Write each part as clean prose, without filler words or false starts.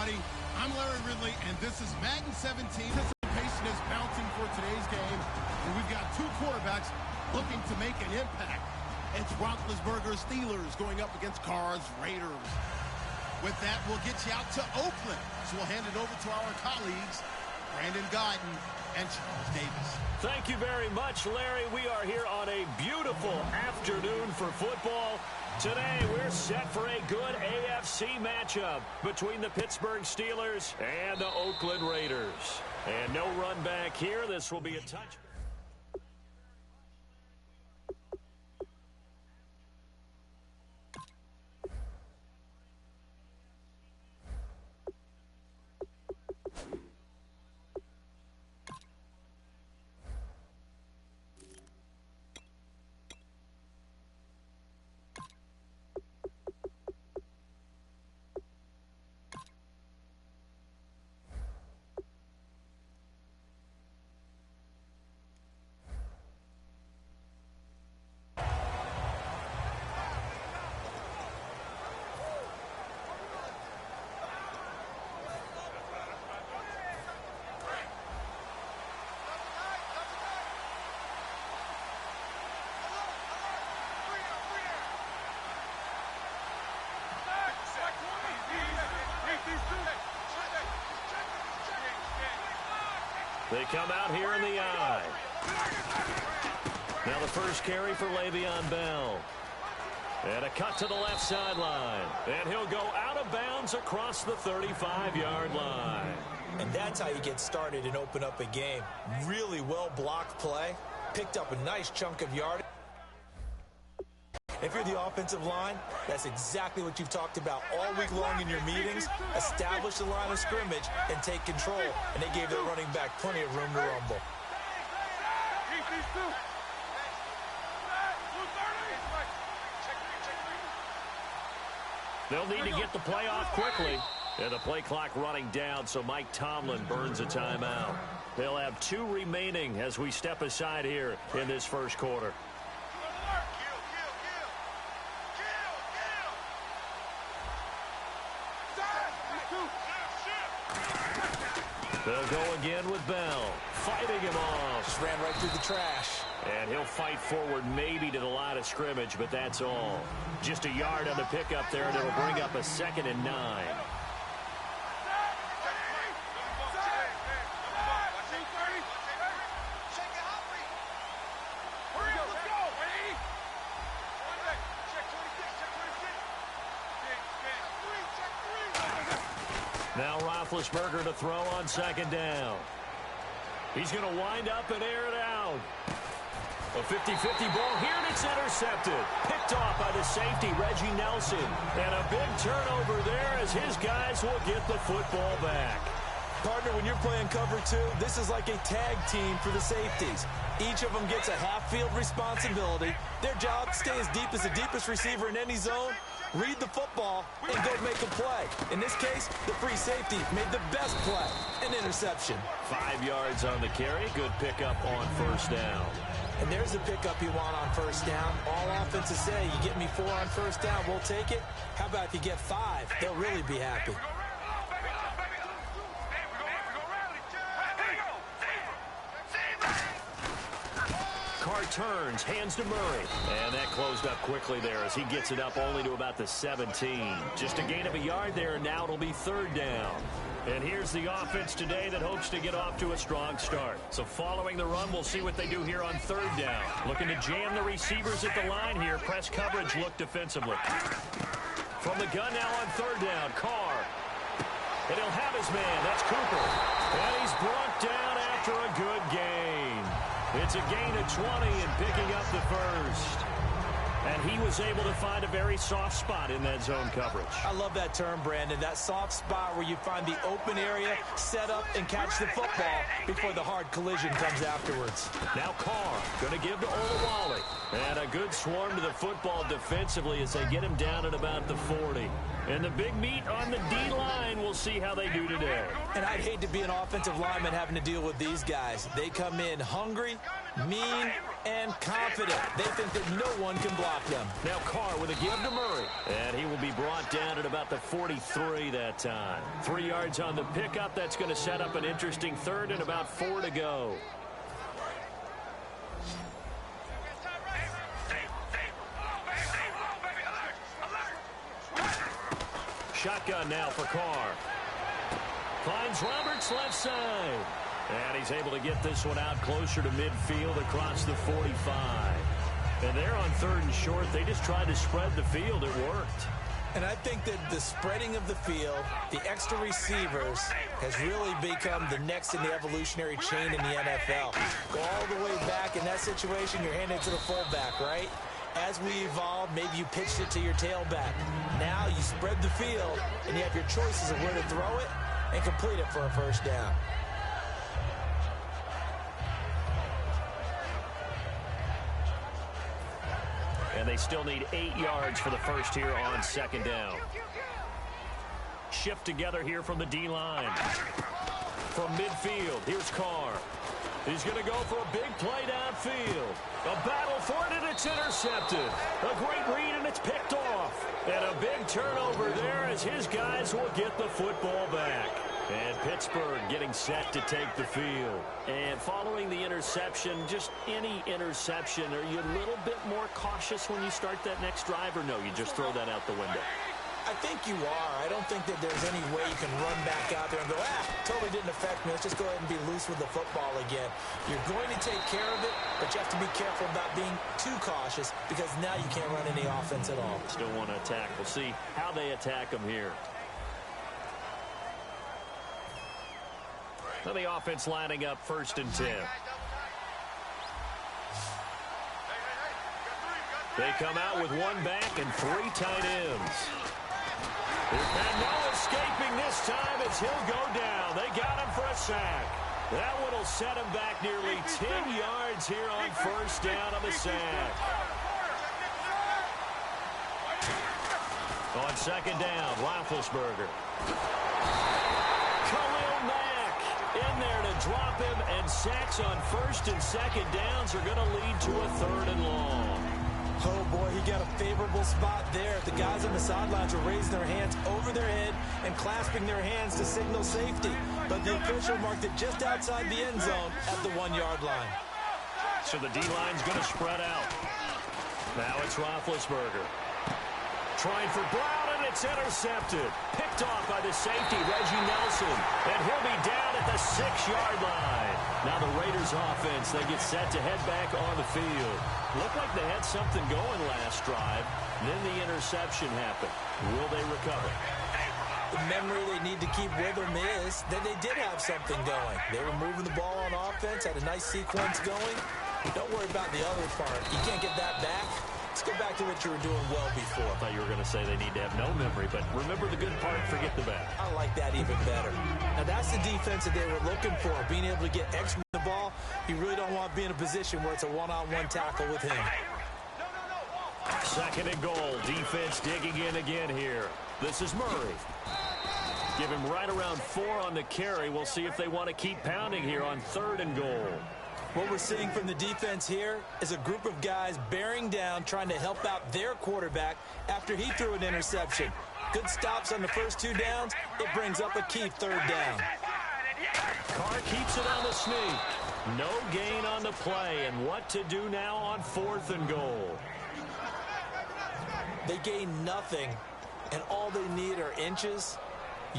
everybody. I'm Larry Ridley, and this is Madden 17. Anticipation is mounting for today's game, and we've got two quarterbacks looking to make an impact. It's Roethlisberger's Steelers going up against Carr's Raiders. With that, we'll get you out to Oakland. So we'll hand it over to our colleagues, Brandon Guyton and Charles Davis. Thank you very much, Larry. We are here on a beautiful afternoon for football. Today, we're set for a good AFC matchup between the Pittsburgh Steelers and the Oakland Raiders. And no run back here. This will be a touch. They come out here in the eye. Now the first carry for Le'Veon Bell. And a cut to the left sideline. And he'll go out of bounds across the 35-yard line. And that's how you get started and open up a game. Really well-blocked play. Picked up a nice chunk of yardage. If you're the offensive line, that's exactly what you've talked about all week long in your meetings. Establish the line of scrimmage and take control. And they gave their running back plenty of room to rumble. They'll need to get the play off quickly. And the play clock running down, so Mike Tomlin burns a timeout. They'll have 2 remaining as we step aside here in this first quarter. They'll go again with Bell, fighting him off. Just ran right through the trash. And he'll fight forward maybe to the line of scrimmage, but that's all. Just a yard on the pickup there, and it'll bring up a 2nd and 9. Now Roethlisberger to throw on 2nd down. He's going to wind up and air it out. A 50-50 ball here, and it's intercepted. Picked off by the safety, Reggie Nelson. And a big turnover there as his guys will get the football back. Partner, when you're playing cover 2, this is like a tag team for the safeties. Each of them gets a half-field responsibility. Their job, stay as deep as the deepest receiver in any zone, read the football, and go make a play. In this case, the free safety made the best play, an interception. 5 yards on the carry, good pickup on 1st down. And there's the pickup you want on 1st down. All offenses say, you get me 4 on 1st down, we'll take it. How about if you get 5? They'll really be happy. Carr turns, hands to Murray. And that closed up quickly there as he gets it up only to about the 17. Just a gain of a yard there, and now it'll be 3rd down. And here's the offense today that hopes to get off to a strong start. So following the run, we'll see what they do here on 3rd down. Looking to jam the receivers at the line here. Press coverage look defensively. From the gun now on 3rd down, Carr. And he'll have his man. That's Cooper. And he's brought down after a good gain. It's a gain of 20 and picking up the 1st. And he was able to find a very soft spot in that zone coverage. I love that term, Brandon. That soft spot where you find the open area, set up, and catch the football before the hard collision comes afterwards. Now Carr going to give to Olawale. And a good swarm to the football defensively as they get him down at about the 40. And the big meat on the D-line, we'll see how they do today. And I'd hate to be an offensive lineman having to deal with these guys. They come in hungry, mean, and confident. They think that no one can block them. Now Carr with a give to Murray. And he will be brought down at about the 43 that time. 3 yards on the pickup. That's going to set up an interesting third and about 4 to go. Shotgun now for Carr. Finds Roberts left side. And he's able to get this one out closer to midfield across the 45. And they're on 3rd and short. They just tried to spread the field. It worked. And I think that the spreading of the field, the extra receivers, has really become the next in the evolutionary chain in the NFL. Go all the way back in that situation, you're handed to the fullback, right? As we evolve, maybe you pitched it to your tailback. Now you spread the field, and you have your choices of where to throw it and complete it for a first down. And they still need 8 yards for the first here on 2nd down. Shift together here from the D-line. From midfield, here's Carr. He's going to go for a big play downfield. A battle for it, and it's intercepted. A great read, and it's picked off. And a big turnover there as his guys will get the football back. And Pittsburgh getting set to take the field. And following the interception, just any interception, are you a little bit more cautious when you start that next drive, or no, you just throw that out the window? I think you are. I don't think that there's any way you can run back out there and go, totally didn't affect me. Let's just go ahead and be loose with the football again. You're going to take care of it, but you have to be careful about being too cautious because now you can't run any offense at all. Still want to attack. We'll see how they attack them here. So the offense lining up 1st and 10. They come out with 1 back and 3 tight ends. And no escaping this time as he'll go down. They got him for a sack. That one will set him back nearly 10 yards here on 1st down on the sack. On 2nd down, Roethlisberger. Khalil Mack in there to drop him, and sacks on 1st and 2nd downs are going to lead to a 3rd and long. Oh, boy, he got a favorable spot there. The guys on the sidelines were raising their hands over their head and clasping their hands to signal safety. But the official marked it just outside the end zone at the 1-yard line. So the D-line's going to spread out. Now it's Roethlisberger. Trying for Brown, and it's intercepted. Picked off by the safety, Reggie Nelson. And he'll be down at the 6-yard line. Now the Raiders offense, they get set to head back on the field. Looked like they had something going last drive. Then the interception happened. Will they recover? The memory they need to keep with them is that they did have something going. They were moving the ball on offense, had a nice sequence going. Don't worry about the other part. You can't get that back. Let's go back to what you were doing well before. I thought you were going to say they need to have no memory, but remember the good part, forget the bad. I like that even better. Now, that's the defense that they were looking for, being able to get extra the ball. You really don't want to be in a position where it's a one-on-one tackle with him. 2nd and goal. Defense digging in again here. This is Murray. Give him right around 4 on the carry. We'll see if they want to keep pounding here on 3rd and goal. What we're seeing from the defense here is a group of guys bearing down, trying to help out their quarterback after he threw an interception. Good stops on the first 2 downs. It brings up a key 3rd down. Carr keeps it on the sneak. No gain on the play, and what to do now on 4th and goal. They gain nothing, and all they need are inches.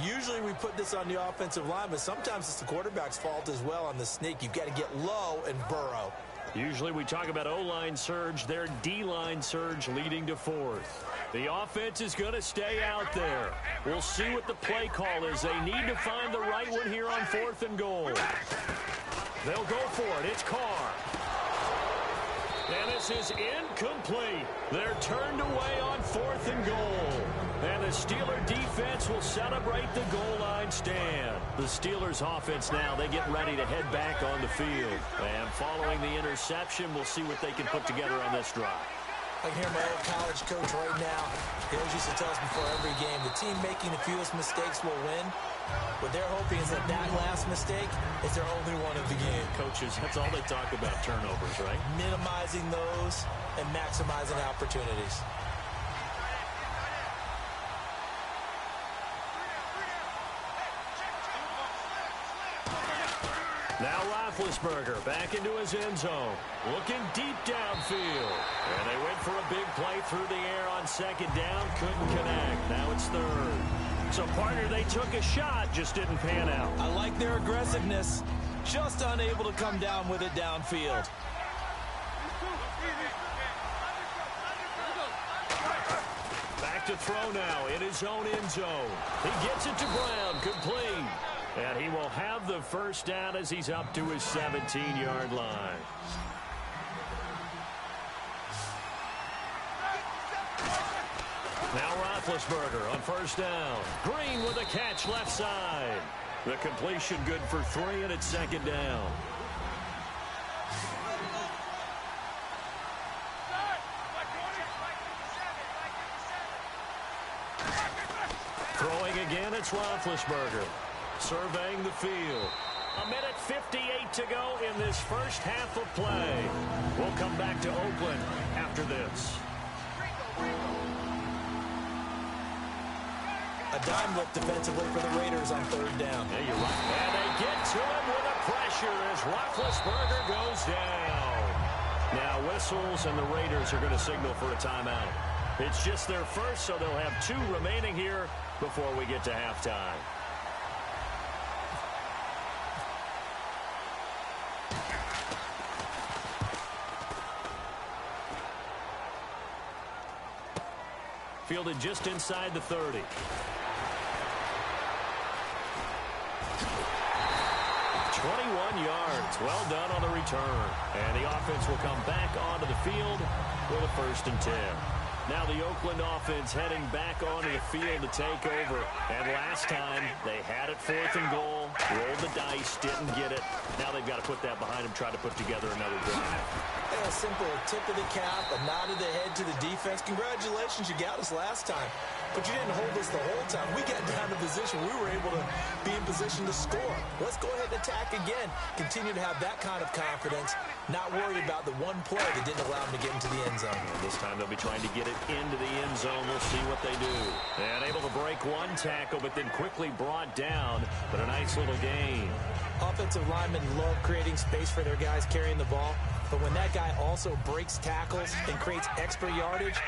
Usually we put this on the offensive line, but sometimes it's the quarterback's fault as well on the sneak. You've got to get low and burrow. Usually we talk about O-line surge, their D-line surge leading to 4th. The offense is going to stay out there. We'll see what the play call is. They need to find the right one here on 4th and goal. They'll go for it. It's Carr. And this is incomplete. They're turned away on 4th and goal. And the Steeler defense will celebrate the goal line stand. The Steelers offense now, they get ready to head back on the field. And following the interception, we'll see what they can put together on this drive. I can hear my old college coach right now. He always used to tell us before every game, the team making the fewest mistakes will win. What they're hoping is that last mistake is their only one of the game. Coaches, that's all they talk about, turnovers, right? Minimizing those and maximizing opportunities. Now Roethlisberger back into his end zone, looking deep downfield. And they went for a big play through the air on second down, couldn't connect. Now it's third. So, partner, they took a shot, just didn't pan out. I like their aggressiveness, just unable to come down with it downfield. Back to throw now in his own end zone. He gets it to Brown, complete. And he will have the first down as he's up to his 17-yard line. Now Roethlisberger on first down. Green with a catch left side. The completion good for 3, and it's second down. Throwing again, it's Roethlisberger. Surveying the field. 1:58 to go in this first half of play. We'll come back to Oakland after this. A dime look defensively for the Raiders on third down. Yeah, you're right. And they get to him with a pressure as Roethlisberger goes down. Now whistles, and the Raiders are going to signal for a timeout. It's just their first, so they'll have 2 remaining here before we get to halftime. Fielded just inside the 30. 21 yards. Well done on the return. And the offense will come back onto the field with a 1st and 10. Now the Oakland offense heading back onto the field to take over. And last time, they had it 4th and goal, rolled the dice, didn't get it. Now they've got to put that behind them, try to put together another drive. A simple tip of the cap, a nod of the head to the defense. Congratulations, you got us last time. But you didn't hold us the whole time. We got down to position. We were able to be in position to score. Let's go ahead and attack again. Continue to have that kind of confidence. Not worried about the one play that didn't allow them to get into the end zone. And this time they'll be trying to get it into the end zone. We'll see what they do. And able to break one tackle, but then quickly brought down. But a nice little gain. Offensive linemen love creating space for their guys carrying the ball. But when that guy also breaks tackles and creates extra yardage,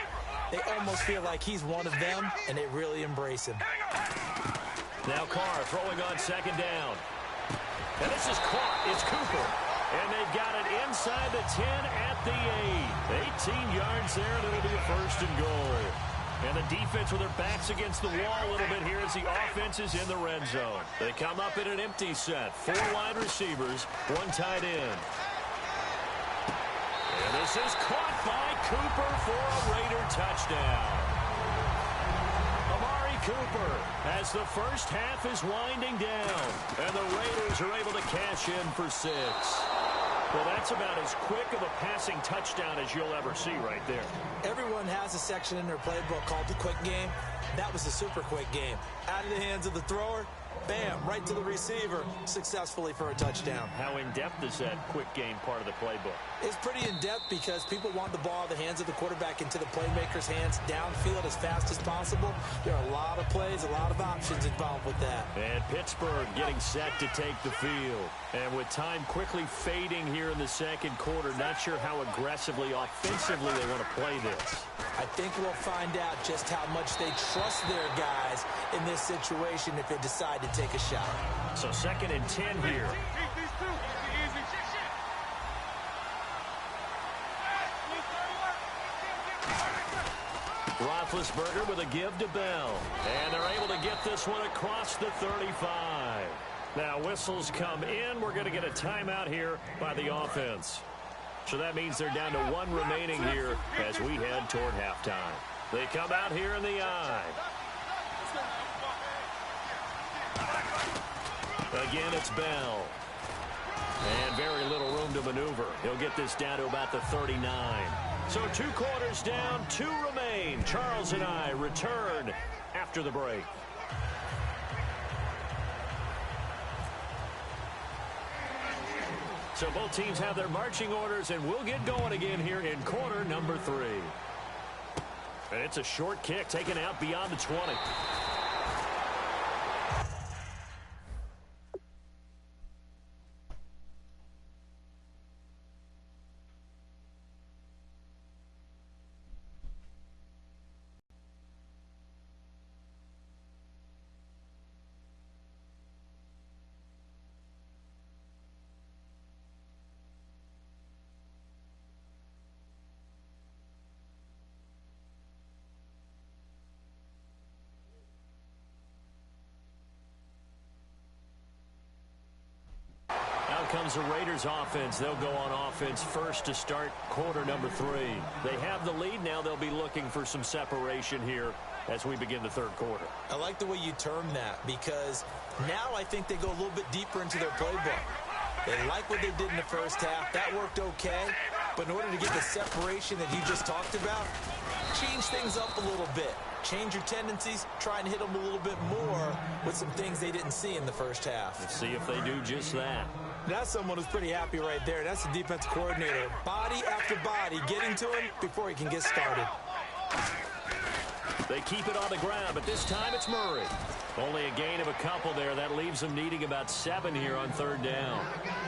they almost feel like he's one of them, and they really embrace him. Now Carr throwing on second down. And this is caught. It's Cooper. And they've got it inside the 10 at the 8. 18 yards there, and it'll be a 1st and goal. And the defense with their backs against the wall a little bit here as the offense is in the red zone. They come up in an empty set. 4 wide receivers, 1 tight end. And this is caught by Cooper for a Raider touchdown. Amari Cooper as the first half is winding down. And the Raiders are able to cash in for 6. Well, that's about as quick of a passing touchdown as you'll ever see right there. Everyone has a section in their playbook called the quick game. That was a super quick game. Out of the hands of the thrower, bam, right to the receiver, successfully for a touchdown. How in-depth is that quick game part of the playbook? It's pretty in-depth because people want the ball in the hands of the quarterback into the playmaker's hands downfield as fast as possible. There are a lot of plays, a lot of options involved with that. And Pittsburgh getting set to take the field. And with time quickly fading here in the second quarter, not sure how aggressively, offensively they want to play this. I think we'll find out just how much they trust their guys in this situation if they decide to take a shot. So 2nd and 10 here. Roethlisberger with a give to Bell. And they're able to get this one across the 35. Now whistles come in. We're going to get a timeout here by the offense. So that means they're down to 1 remaining here as we head toward halftime. They come out here in the eye. Again, it's Bell. And very little room to maneuver. He'll get this down to about the 39. So 2 quarters down, 2 remain. Charles and I return after the break. So both teams have their marching orders, and we'll get going again here in quarter number 3. And it's a short kick taken out beyond the 20. Comes the Raiders offense. They'll go on offense first to start quarter number 3. They have the lead now. They'll be looking for some separation here as we begin the third quarter. I like the way you term that, because now I think they go a little bit deeper into their playbook. They like what they did in the first half. That worked okay. But in order to get the separation that you just talked about, change things up a little bit. Change your tendencies, try and hit them a little bit more with some things they didn't see in the first half. Let's see if they do just that. That's someone who's pretty happy right there. That's the defense coordinator. Body after body, getting to him before he can get started. They keep it on the ground, but this time it's Murray. Only a gain of a couple there. That leaves them needing about 7 here on third down.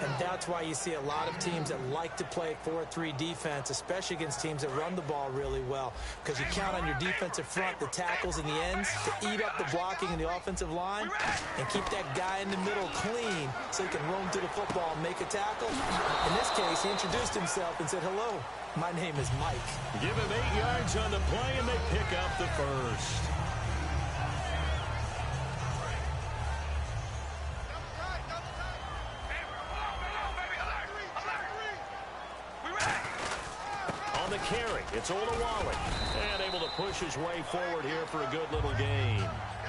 And that's why you see a lot of teams that like to play 4-3 defense, especially against teams that run the ball really well, because you count on your defensive front, the tackles and the ends, to eat up the blocking in the offensive line and keep that guy in the middle clean so he can roam to the football and make a tackle. In this case, he introduced himself and said, "Hello, my name is Mike." Give him 8 yards on the play, and they pick up the first. The carry, it's Olawale, and able to push his way forward here for a good little gain.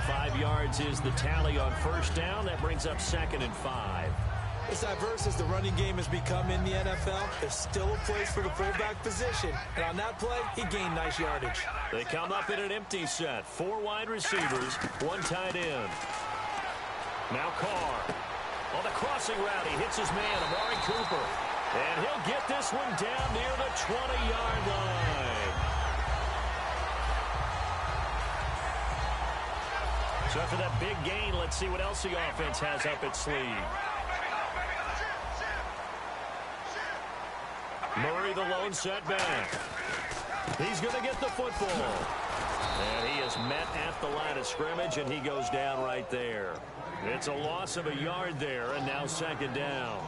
5 yards is the tally on first down. That brings up 2nd and 5. As diverse as the running game has become in the NFL, there's still a place for the fullback position. And on that play, he gained nice yardage. They come up in an empty set. 4 wide receivers, 1 tight end. Now Carr. On the crossing route, he hits his man, Amari Cooper. And he'll get this one down near the 20-yard line. So after that big gain, let's see what else the offense has up its sleeve. Murray, the lone setback. He's going to get the football. And he is met at the line of scrimmage, and he goes down right there. It's a loss of a yard there, and now 2nd down.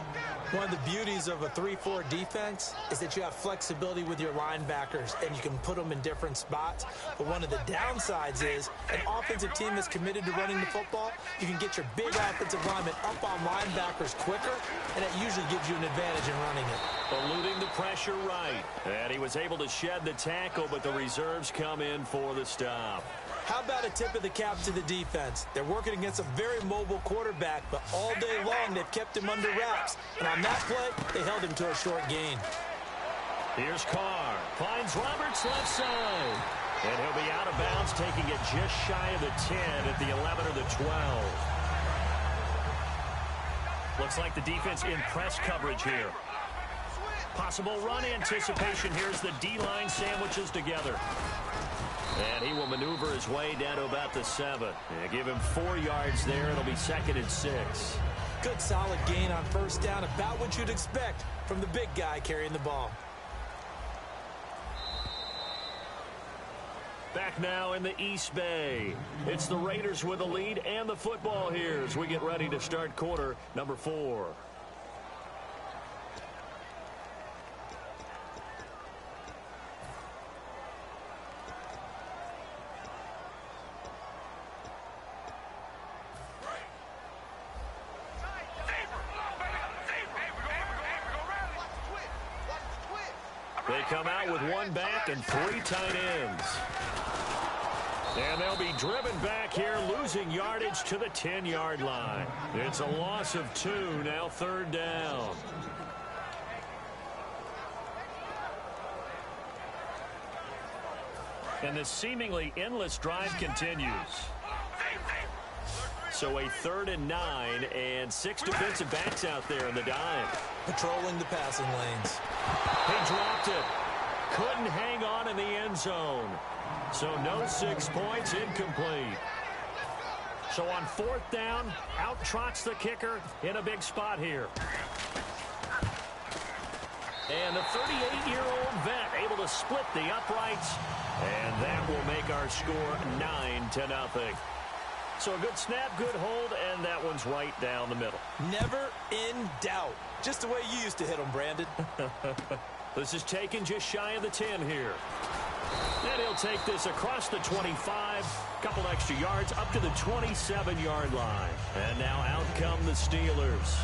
One of the beauties of a 3-4 defense is that you have flexibility with your linebackers, and you can put them in different spots. But one of the downsides is an offensive team that's committed to running the football, you can get your big offensive linemen up on linebackers quicker, and it usually gives you an advantage in running it. Eluding the pressure right. And he was able to shed the tackle, but the reserves come in for the stop. How about a tip of the cap to the defense? They're working against a very mobile quarterback, but all day long they've kept him under wraps. And on that play, they held him to a short gain. Here's Carr. Finds Roberts left side. And he'll be out of bounds, taking it just shy of the 10 at the 11 or the 12. Looks like the defense in press coverage here. Possible run anticipation. Here's the D-line sandwiches together. And he will maneuver his way down to about the 7. Give him 4 yards there. It'll be 2nd and 6. Good solid gain on first down. About what you'd expect from the big guy carrying the ball. Back now in the East Bay. It's the Raiders with the lead and the football here as we get ready to start quarter number 4. They come out with 1 back and 3 tight ends. And they'll be driven back here, losing yardage to the 10-yard line. It's a loss of 2, now 3rd down. And this seemingly endless drive continues. So a 3rd and 9 and 6 defensive backs out there in the dime. Patrolling the passing lanes. He dropped it. Couldn't hang on in the end zone. So no 6 points, incomplete. So on 4th down, out trots the kicker in a big spot here. And the 38-year-old vet able to split the uprights. And that will make our score 9-0. So a good snap, good hold, and that one's right down the middle. Never in doubt. Just the way you used to hit them, Brandon. This is taken just shy of the 10 here. And he'll take this across the 25, couple extra yards up to the 27-yard line. And now out come the Steelers.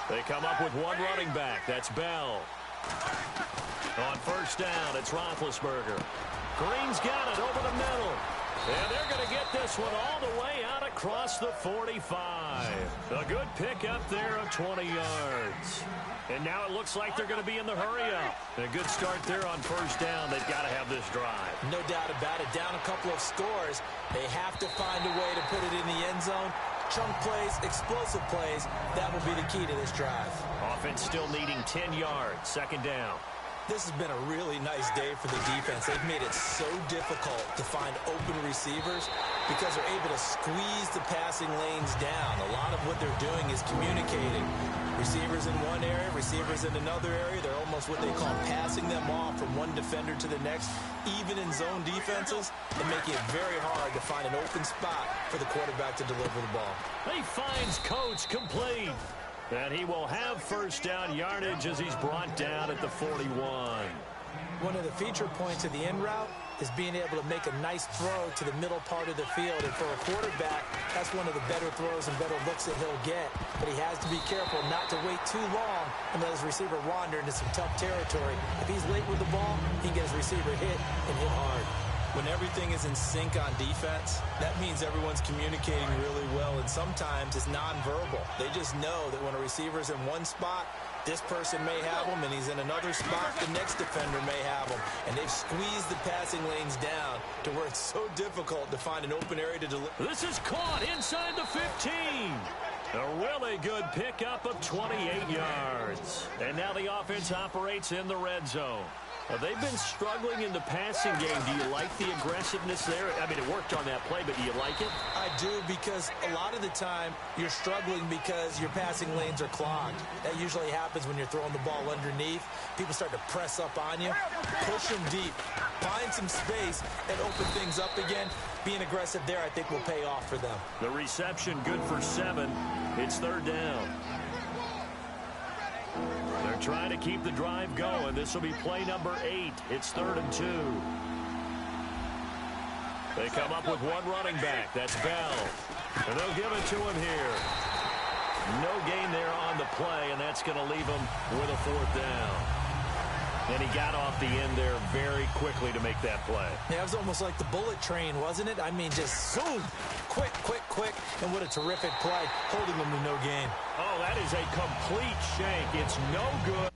They come up with one running back. That's Bell. On 1st down, it's Roethlisberger. Green's got it over the middle. And they're going to get this one all the way out across the 45. A good pickup there of 20 yards. And now it looks like they're going to be in the hurry-up. A good start there on 1st down. They've got to have this drive. No doubt about it. Down a couple of scores. They have to find a way to put it in the end zone. Chunk plays, explosive plays, that will be the key to this drive. Offense still needing 10 yards, 2nd down. This has been a really nice day for the defense. They've made it so difficult to find open receivers because they're able to squeeze the passing lanes down. A lot of what they're doing is communicating. Receivers in one area, receivers in another area. They're almost what they call passing them off from one defender to the next, even in zone defenses, and making it very hard to find an open spot for the quarterback to deliver the ball. He finds Coates complete. And he will have 1st down yardage as he's brought down at the 41. One of the feature points of the in route is being able to make a nice throw to the middle part of the field. And for a quarterback, that's one of the better throws and better looks that he'll get. But he has to be careful not to wait too long and let his receiver wander into some tough territory. If he's late with the ball, he can get his receiver hit and hit hard. When everything is in sync on defense, that means everyone's communicating really well, and sometimes it's nonverbal. They just know that when a receiver's in one spot, this person may have him, and he's in another spot, the next defender may have him. And they've squeezed the passing lanes down to where it's so difficult to find an open area to deliver. This is caught inside the 15. A really good pickup of 28 yards. And now the offense operates in the red zone. They've been struggling in the passing game. Do you like the aggressiveness there? I mean, it worked on that play, but do you like it? I do, because a lot of the time you're struggling because your passing lanes are clogged. That usually happens when you're throwing the ball underneath. People start to press up on you. Push them deep. Find some space and open things up again. Being aggressive there, I think, will pay off for them. The reception good for 7. It's 3rd down. They're trying to keep the drive going. This will be play number 8. It's 3rd and 2. They come up with one running back. That's Bell. And they'll give it to him here. No gain there on the play, and that's going to leave him with a 4th down. And he got off the end there very quickly to make that play. Yeah, it was almost like the bullet train, wasn't it? I mean, just zoom. Quick, quick, quick. And what a terrific play, holding them to no gain. Oh, that is a complete shank. It's no good.